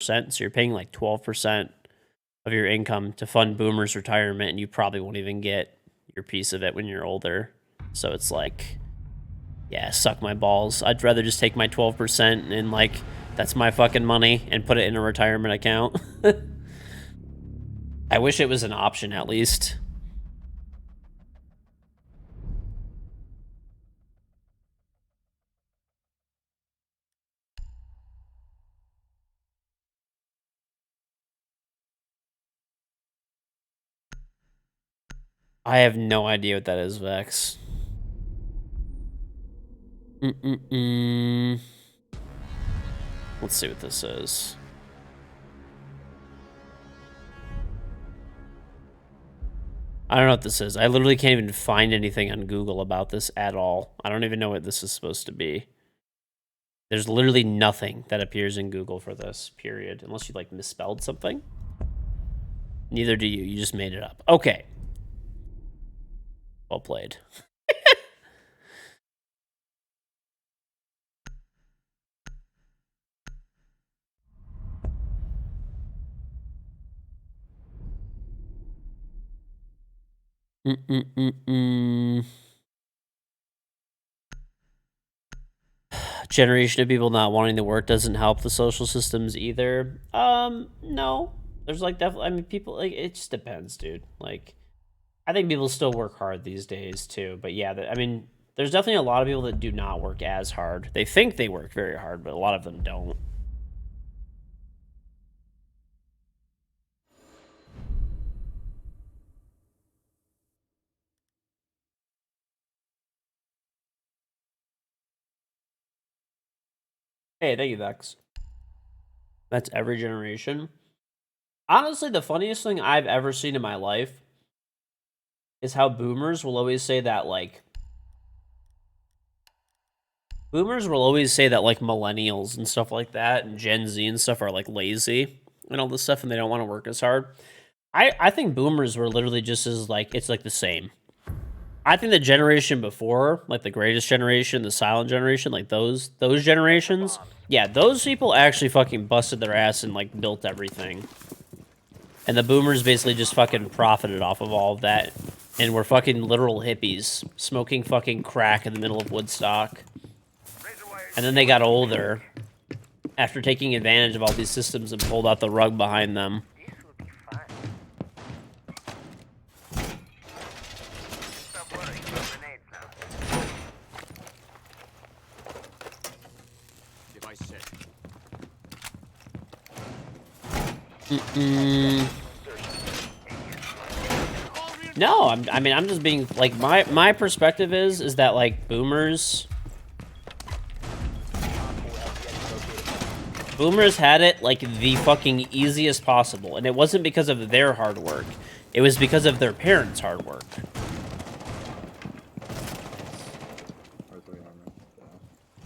12%. So you're paying like 12% of your income to fund boomers' retirement, and you probably won't even get your piece of it when you're older. So it's like, yeah, suck my balls. I'd rather just take my 12% and like, that's my fucking money and put it in a retirement account. I wish it was an option at least. I have no idea what that is, Vex. Let's see what this is. I don't know what this is. I literally can't even find anything on Google about this at all. I don't even know what this is supposed to be. There's literally nothing that appears in Google for this, period. Unless you, like, misspelled something. Neither do you. You just made it up. Okay. Well played. Generation of people not wanting to work doesn't help the social systems either. No. There's like definitely, I mean, people, like, it just depends, dude. Like, I think people still work hard these days too. But yeah, I mean, there's definitely a lot of people that do not work as hard. They think they work very hard, but a lot of them don't. Hey, thank you, Vex. That's every generation. Honestly, the funniest thing I've ever seen in my life is how boomers will always say that, like, millennials and stuff like that and Gen Z and stuff are, like, lazy and all this stuff and they don't want to work as hard. I think boomers were literally just as, like, it's, like, the same. I think the generation before, like the greatest generation, the silent generation, like those generations, yeah, those people actually fucking busted their ass and, like, built everything. And the boomers basically just fucking profited off of all of that. And were fucking literal hippies, smoking fucking crack in the middle of Woodstock. And then they got older after taking advantage of all these systems and pulled out the rug behind them. No, I mean, I'm just being, like, my perspective is that, like, boomers had it, like, the fucking easiest possible, and it wasn't because of their hard work. It was because of their parents' hard work.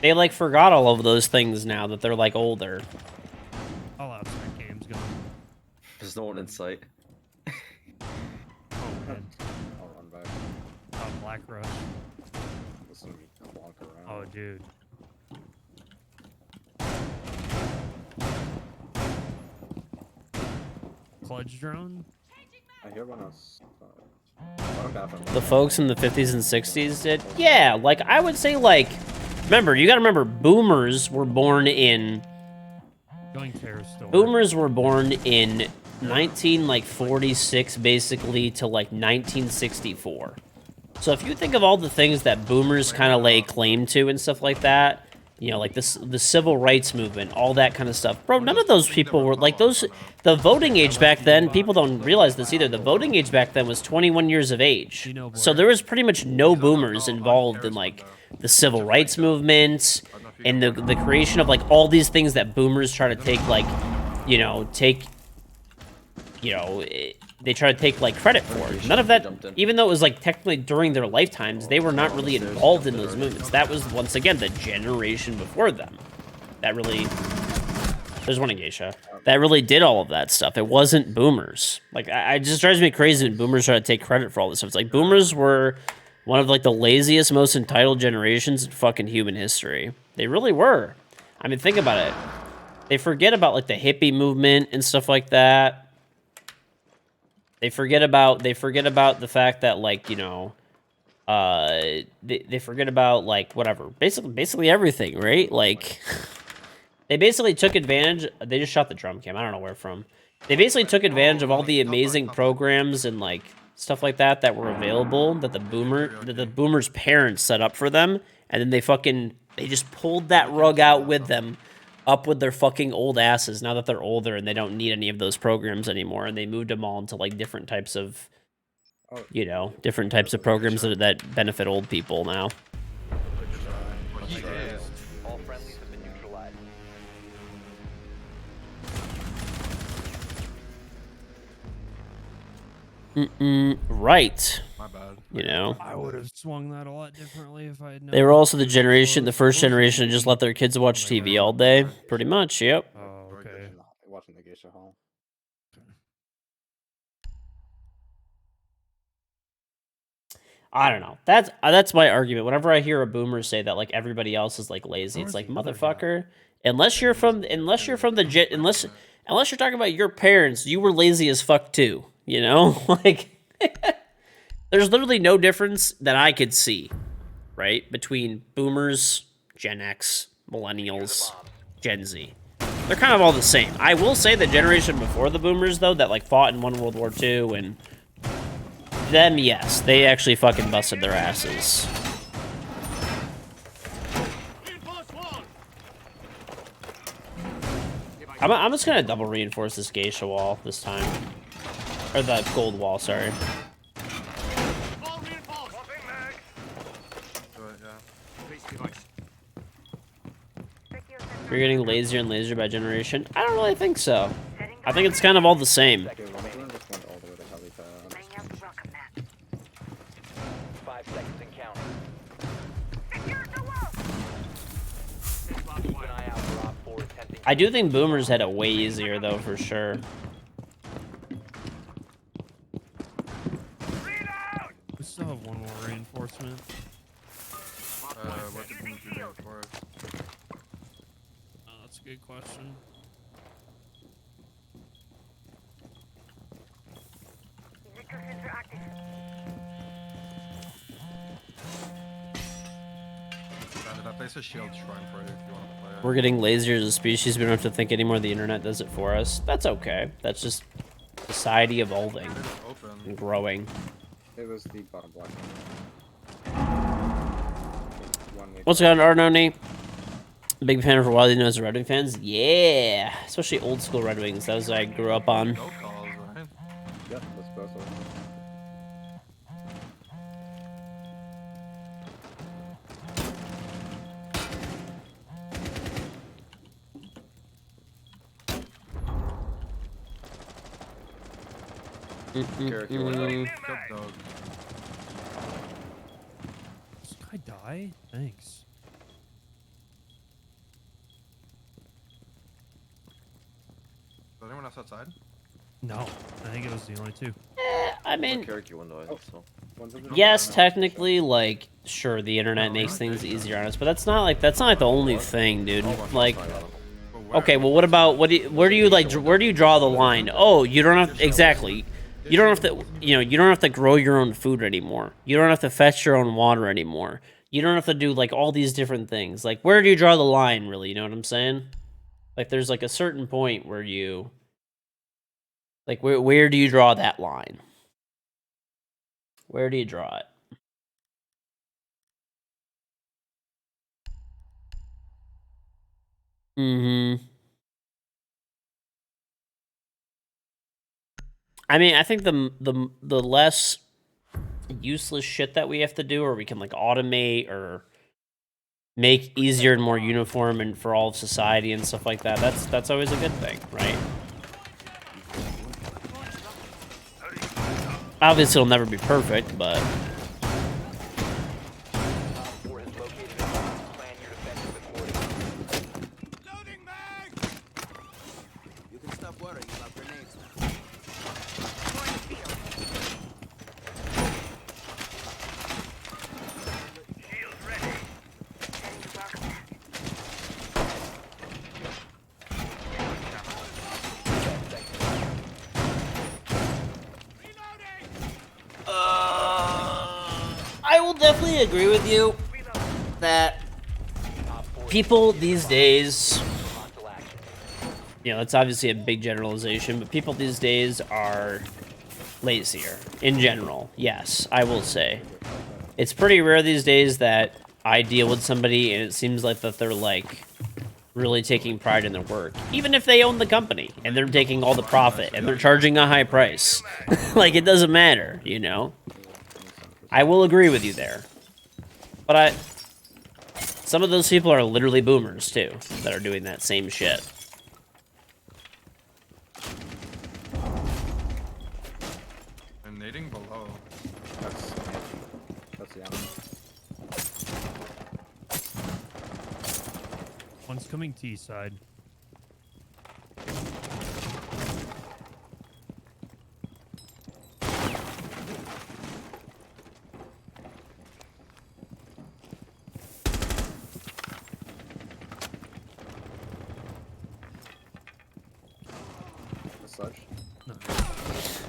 They, like, forgot all of those things now that they're, like, older. All outside games going. There's no one in sight. I'll run back. Oh, Black Rush. Oh, dude. Clutch drone? I hear one else. The folks in the 50s and 60s did? Yeah, like, I would say, like, remember, you gotta remember, boomers were born in... Boomers were born in 1946 basically to like 1964. So if you think of all the things that boomers kind of lay claim to and stuff like that, you know, like the civil rights movement, all that kind of stuff. Bro, none of those people were like those. The voting age back then, people don't realize this either. The voting age back then was 21 years of age. So there was pretty much no boomers involved in like the civil rights movement and the creation of like all these things that boomers try to take like, you know, they try to take, like, credit for. None of that, even though it was, like, technically during their lifetimes, they were not really involved in those movements. That was, once again, the generation before them. That really... There's one in Geisha. That really did all of that stuff. It wasn't boomers. Like, it just drives me crazy when boomers try to take credit for all this stuff. It's like, boomers were one of, like, the laziest, most entitled generations in fucking human history. They really were. I mean, think about it. They forget about like the hippie movement and stuff like that. They forget about the fact that like, you know, they forget about like whatever. Basically everything, right? Like they basically took advantage. They just shot the drum cam. I don't know where from. They basically took advantage of all the amazing programs and like stuff like that that were available that the boomers' parents set up for them, and then they just pulled that rug out with them, up with their fucking old asses. Now that they're older and they don't need any of those programs anymore, and they moved them all into like different types of, you know, different types of programs that benefit old people now. All friendlies have been neutralized. Right. My bad. You know. I would have swung that a lot differently if I had known. They were also the first generation to just let their kids watch TV all day. Pretty much, yep. Oh, okay. Watching the geisha hall. I don't know. That's my argument. Whenever I hear a boomer say that like everybody else is like lazy, it's like motherfucker. Unless you're from unless you're talking about your parents, you were lazy as fuck too. You know, like there's literally no difference that I could see, right, between boomers, Gen X, millennials, Gen Z. They're kind of all the same. I will say the generation before the boomers though, that like fought in World War II and them, yes, they actually fucking busted their asses. I'm just gonna double reinforce this geisha wall this time. Or the gold wall, sorry. You're getting lazier and lazier by generation? I don't really think so. I think it's kind of all the same. 5 seconds and counting. Keep an eye out for Op 4 attempting. I do think boomers had it way easier though, for sure. We still have one more reinforcement. What did we do for us? That's a good question. I place a shield shrine for you if you want to play it. We're getting lazier as a species. We don't have to think anymore. The internet does it for us. That's okay. That's just society evolving and growing. It was the bottom block. What's going on, Arnoni? Big fan of Wildly known as Red Wing fans? Yeah! Especially old school Red Wings. That was what I grew up on. No calls, right? Yep, that's possible. Garrick, you went up. Good dog. Does this guy die? Thanks. Is anyone else outside? No, I think it was the only two. I mean, Garrick, you window, I think so. yes, technically, like, sure, the internet makes things easier on us, but that's not like the only thing, dude. Like, okay, well, where do you draw the line? Oh, you don't have exactly. You don't have to, you don't have to grow your own food anymore. You don't have to fetch your own water anymore. You don't have to do like all these different things. Like, where do you draw the line, really? You know what I'm saying? Like, there's like a certain point where you, like, where do you draw that line? Where do you draw it? Mm-hmm. I mean, I think the less useless shit that we have to do, or we can like automate or make easier and more uniform and for all of society and stuff like that. That's always a good thing, right? Obviously, it'll never be perfect, but Op 4 has located a bomb. Plan your defense accordingly. Loading mag! You can stop worrying about grenades now. Shield ready. definitely agree with you that people these days, you know, that's obviously a big generalization, but people these days are lazier in general. Yes, I will say. It's pretty rare these days that I deal with somebody and it seems like that they're like really taking pride in their work, even if they own the company and they're taking all the profit and they're charging a high price. Like, it doesn't matter, you know? I will agree with you there. But some of those people are literally boomers too that are doing that same shit. They're nading below. That's the animal. One's coming T side. As such.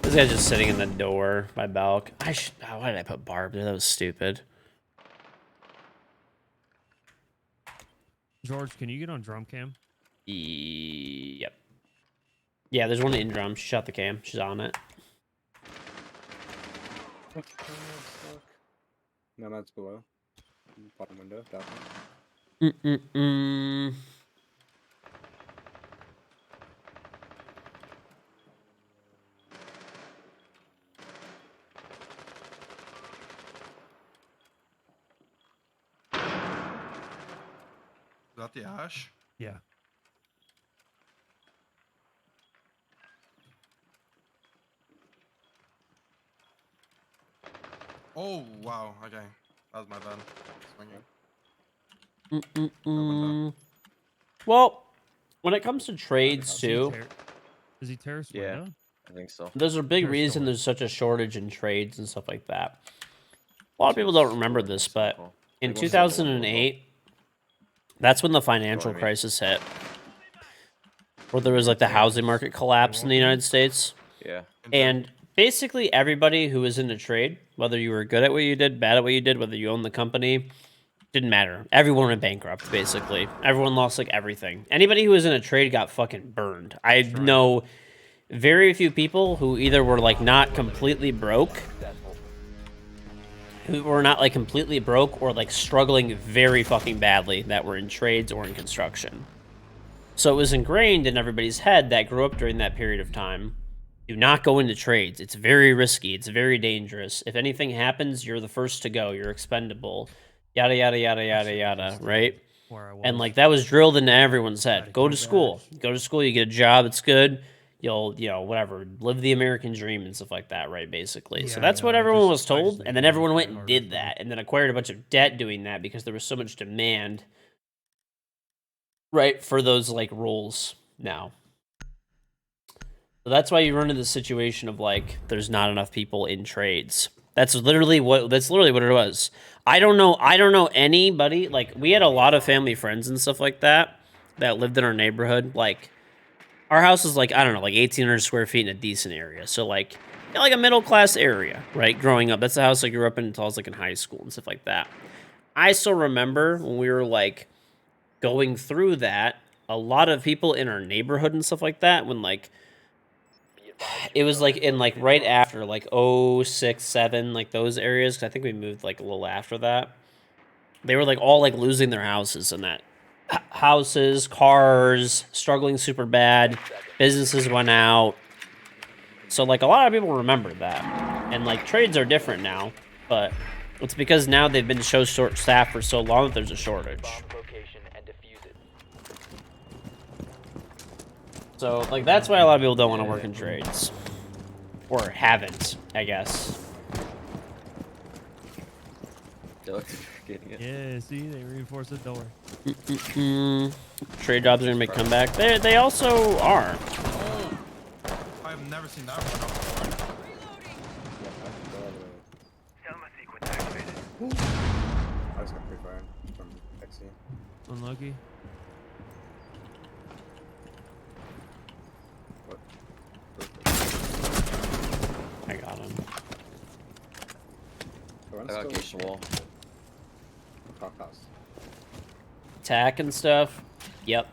This guy's just sitting in the door by Balk. Why did I put Barb there? That was stupid. George, can you get on drum cam? Yep. Yeah, there's one in drum. She shot the cam. She's on it. No, that's below. Bottom window, definitely. Mm-mm-mm. Is that the Ash? Yeah. Oh, wow. Okay. That was my bad. Swinging. Mm-mm-mm. Well, when it comes to trades too, Does he terrace Yeah. window? I think so. there's a big There's reason storage. there's such a shortage in trades and stuff like that. A lot of people don't remember this, but in 2008, that's when the financial crisis hit, where there was like the housing market collapse in the United States. Yeah. And basically everybody who was in a trade, whether you were good at what you did, bad at what you did, whether you owned the company, didn't matter. Everyone went bankrupt, basically. Everyone lost like everything. Anybody who was in a trade got fucking burned. I know very few people who either were like not completely broke, who were not like completely broke or like struggling very fucking badly that were in trades or in construction. So it was ingrained in everybody's head that grew up during that period of time. Do not go into trades. It's very risky. It's very dangerous. If anything happens, you're the first to go. You're expendable. Yada, yada, yada, yada, yada, right? Where I was. And like that was drilled into everyone's head. Gotta Go go to school. Go to school, you get a job, it's good. You'll, you know, whatever, live the American dream and stuff like that, right? Basically. So Yeah, that's what I everyone just- was I just told. think And then it everyone was went way and harder did for me. that. And then acquired a bunch of debt doing that because there was so much demand, right, for those like roles now. So that's why you run into the situation of like there's not enough people in trades. That's literally what it was. I don't know anybody, like we had a lot of family friends and stuff like that lived in our neighborhood. Like our house is like, I don't know, like 1,800 square feet in a decent area. So like a middle class area, right? Growing up. That's the house I grew up in until I was like in high school and stuff like that. I still remember when we were like going through that, a lot of people in our neighborhood and stuff like that, when like it was like in like right after like 06, 07, like those areas, 'cause I think we moved like a little after that. They were like all like losing their houses and that. Houses, cars, struggling super bad, businesses went out. So like a lot of people remember that. And like trades are different now, but it's because now they've been so short staffed for so long that there's a shortage. Location and defuse it. So, like, that's why a lot of people don't want to work in trades. Or haven't, I guess. They look getting it. Yeah, see, they reinforced the door. Trade jobs are going to make a comeback. They also are. Oh! I've never seen that one up before. I just got free fire from XC. Unlucky. What? I got him. Oh, I got Geisha wall. top house. Attack and stuff. Yep.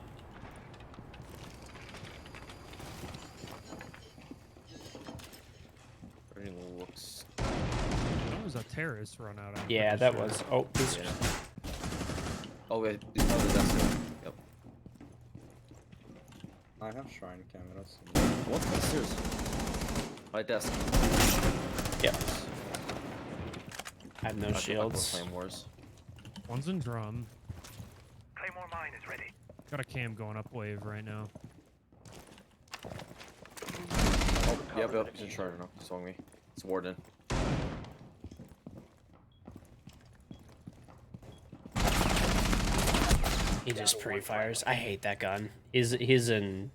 Everything looks. That was a terrorist run out. I'm Yeah, pretty that sure. was. Oh, this. Yeah. Oh wait, these are the desks. Yep. I have shrine cameras. What? Upstairs. My desk. Yep. I have no Aqua shields. Flame Wars. One's in drum. Claymore mine is ready. Got a cam going up wave right now. Oh, yep. He's in charge now. He's swung me. It's Warden. He just pre-fires. I hate that gun. He's in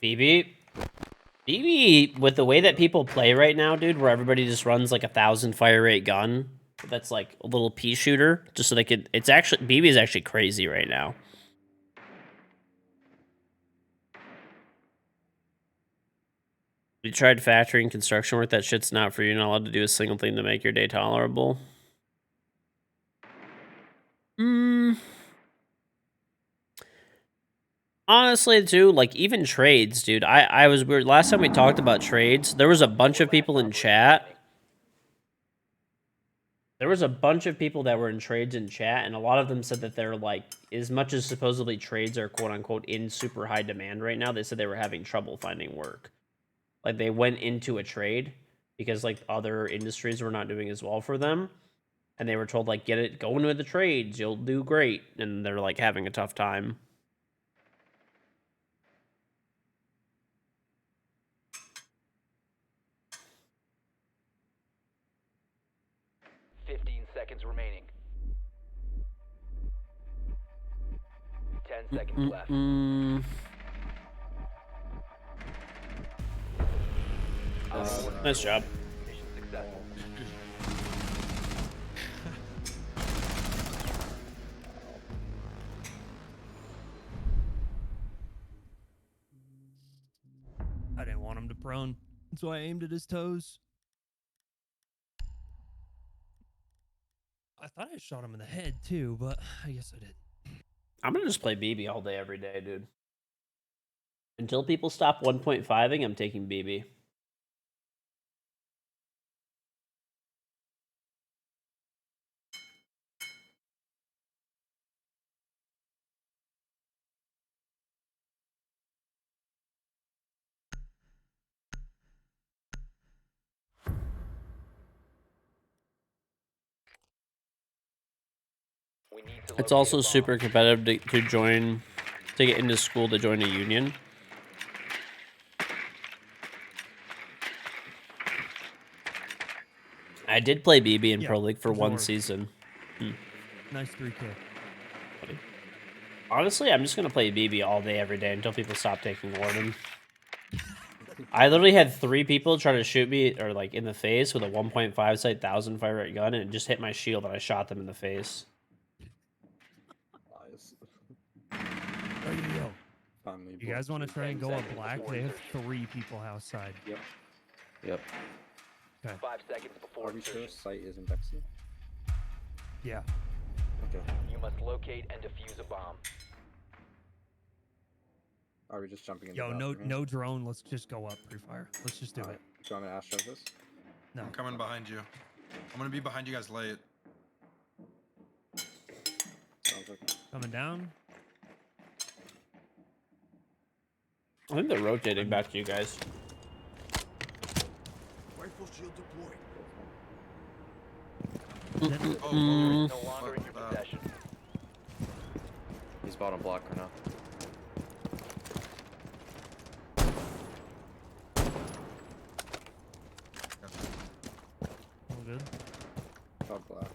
BB. BB, with the way that people play right now, dude, where everybody just runs like 1,000 fire rate gun, that's like a little pea shooter, just so they could. It's actually BB is actually crazy right now. You tried factory and construction work. That shit's not for you. You're not allowed to do a single thing to make your day tolerable. Honestly, too, like even trades, dude. I was weird. Last time we talked about trades, there was a bunch of people in chat. There was a bunch of people that were in trades in chat, and a lot of them said that they're like, as much as supposedly trades are quote unquote in super high demand right now, they said they were having trouble finding work. Like they went into a trade because like other industries were not doing as well for them. And they were told like, go into the trades, you'll do great. And they're like having a tough time. Seconds remaining. 10 seconds left. Nice job. Mission successful. I didn't want him to prone, so I aimed at his toes. I thought I shot him in the head too, but I guess I did. I'm gonna just play BB all day, every day, dude. Until people stop 1.5ing, I'm taking BB. We need to It's locate also a bomb. super competitive to join, to get into school, to join a union. I did play BB in Yeah, Pro League for one George. season. Nice 3K. Honestly, I'm just gonna play BB all day, every day until people stop taking Warden. I literally had 3 people try to shoot me, or like in the face, with a 1.5 sight 1,000 fire rate gun, and it just hit my shield, and I shot them in the face. Lies. Oh, yo. Family You guys want to bullshit. try and go up seconds black? before They have insertion. 3 people outside. Yep. Yep. 5 seconds before Are we sure insertion. site is in Bexley? Yeah. Okay. You must locate and defuse a bomb. Are we just jumping into Yo, no, bathroom here? no drone. Let's just go up pre-fire. Let's just do Alright. it. Do you want me to Astro this? No. I'm coming behind you. I'm gonna be behind you guys late. Sounds like Coming down. I think they're rotating back to you guys. Rifle shield deployed. Oh, Mm. No longer in your fuck that. possession. He's bottom blocker now. All good. top black.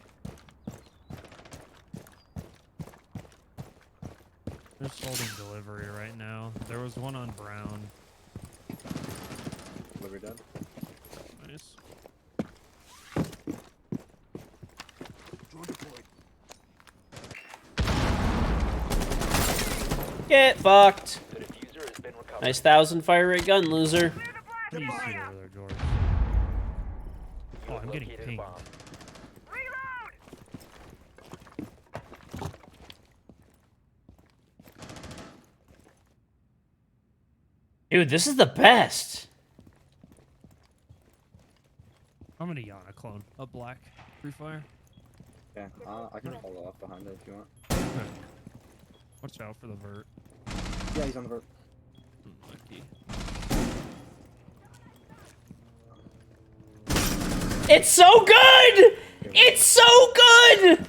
They're just holding delivery right now. There was one on brown. Delivery dead. Nice. Drone deployed. Get fucked. The diffuser has been recovered. Nice 1,000 fire rate gun, loser. What do you see over there, George? You Oh, have I'm getting located a pinged. bomb. Dude, this is the best. I'm gonna Yana clone a black Free Fire. Yeah, I can follow up behind it if you want. Watch out for the vert. Yeah, he's on the vert. Lucky. It's so good! It's so good!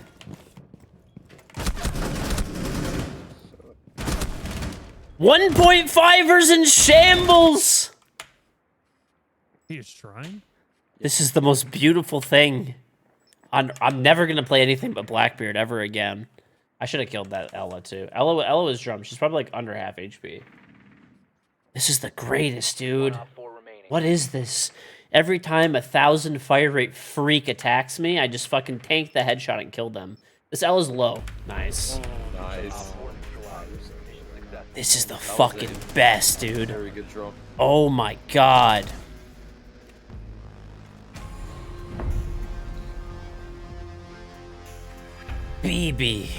1.5ers in shambles! He is trying. This is the most beautiful thing. I'm never gonna play anything but Blackbeard ever again. I should have killed that Ella too. Ella was drum. She's probably like under half HP. This is the greatest, dude. Op 4 remaining. What is this? Every time 1,000 fire rate freak attacks me, I just fucking tank the headshot and kill them. This Ella's low. Nice. Nice. This is the fucking best, dude. Very good drone. Oh my god. BB.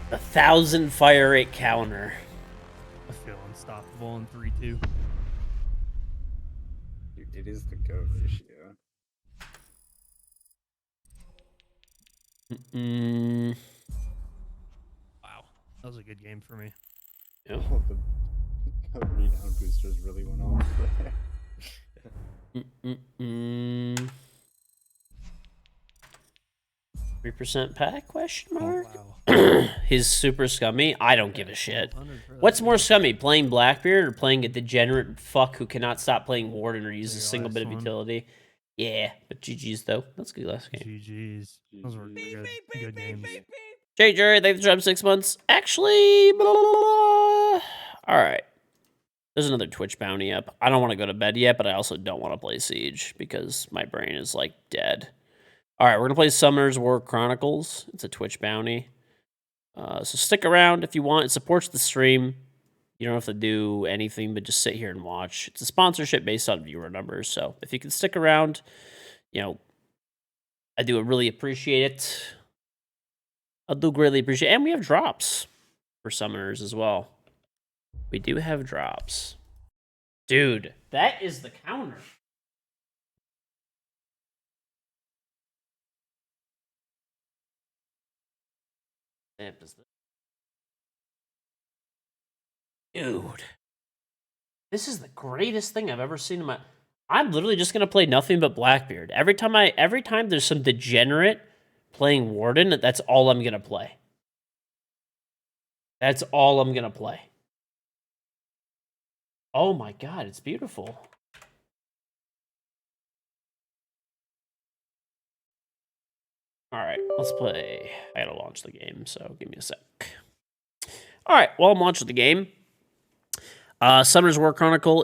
1,000 fire rate counter. I feel unstoppable in 3-2. Dude, it is the GOAT issue. Wow, that was a good game for me. Yep. Oh, the rebound boosters really went off there. 3% pack, question mark? wow. His super scummy? I don't give a shit. What's more scummy, playing Blackbeard or playing a degenerate fuck who cannot stop playing Warden or use a single bit of utility? Yeah, but GG's though. That's good last game. GG's. Those were good games. Jay Jerry, thanks for 6 months. Actually, blah, blah, blah, blah. All right. There's another Twitch bounty up. I don't want to go to bed yet, but I also don't want to play Siege because my brain is like dead. All right, we're gonna play Summer's War Chronicles. It's a Twitch bounty. So stick around if you want. It supports the stream. You don't have to do anything but just sit here and watch. It's a sponsorship based on viewer numbers. So if you can stick around, you know, I do really appreciate it. I do greatly appreciate it. And we have drops for summoners as well. We do have drops. Dude, that is the counter. Dude, this is the greatest thing I've ever seen in my. I'm literally just gonna play nothing but Blackbeard. Every time there's some degenerate playing Warden, that's all I'm gonna play. That's all I'm gonna play. Oh my god, it's beautiful. All right, let's play. I gotta launch the game, so give me a sec. All right, while I'm launching the game, Summer's War Chronicle